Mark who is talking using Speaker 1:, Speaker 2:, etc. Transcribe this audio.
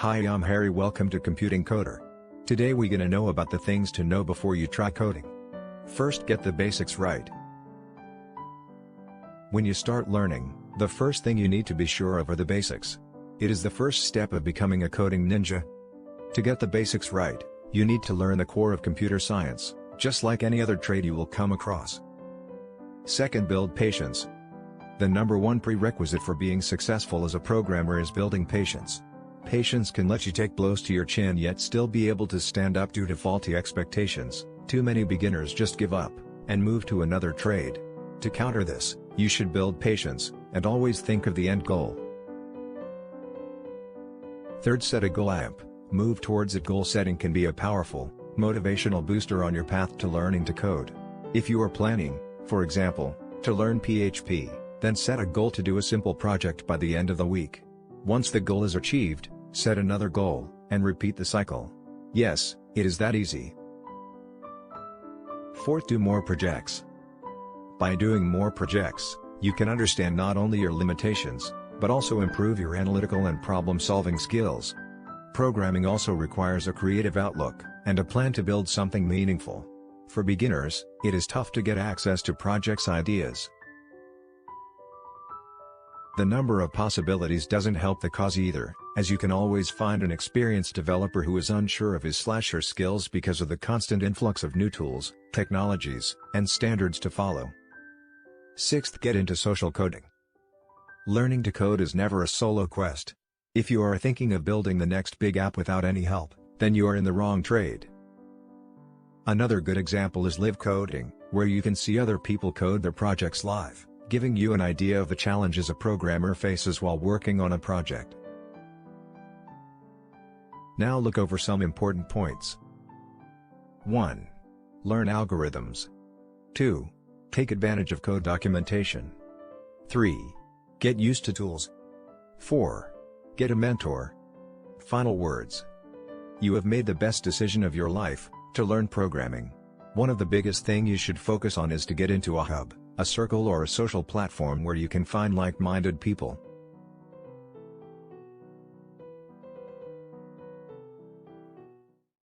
Speaker 1: Hi, I'm Harry. Welcome to Computing Coder. Today we gonna know about the things to know before you try coding. First, get the basics right. When you start learning, the first thing you need to be sure of are the basics. It is the first step of becoming a coding ninja. To get the basics right, you need to learn the core of computer science, just like any other trade you will come across. Second, build patience. The number one prerequisite for being successful as a programmer is building patience. Patience can let you take blows to your chin yet still be able to stand up due to faulty expectations. Too many beginners just give up and move to another trade. To counter this, you should build patience and always think of the end goal. Third, set a goal. Move towards it. Goal setting can be a powerful, motivational booster on your path to learning to code. If you are planning, for example, to learn PHP, then set a goal to do a simple project by the end of the week. Once the goal is achieved, set another goal, and repeat the cycle. Yes, it is that easy. Fourth, do more projects. By doing more projects, you can understand not only your limitations, but also improve your analytical and problem-solving skills. Programming also requires a creative outlook, and a plan to build something meaningful. For beginners, it is tough to get access to projects' ideas. The number of possibilities doesn't help the cause either, as you can always find an experienced developer who is unsure of his/her skills because of the constant influx of new tools, technologies, and standards to follow. Sixth, get into social coding. Learning to code is never a solo quest. If you are thinking of building the next big app without any help, then you are in the wrong trade. Another good example is live coding, where you can see other people code their projects live, giving you an idea of the challenges a programmer faces while working on a project. Now look over some important points. 1. Learn algorithms. 2. Take advantage of code documentation. 3. Get used to tools. 4. Get a mentor. Final words. You have made the best decision of your life, to learn programming. One of the biggest thing you should focus on is to get into a hub, a circle or a social platform where you can find like-minded people,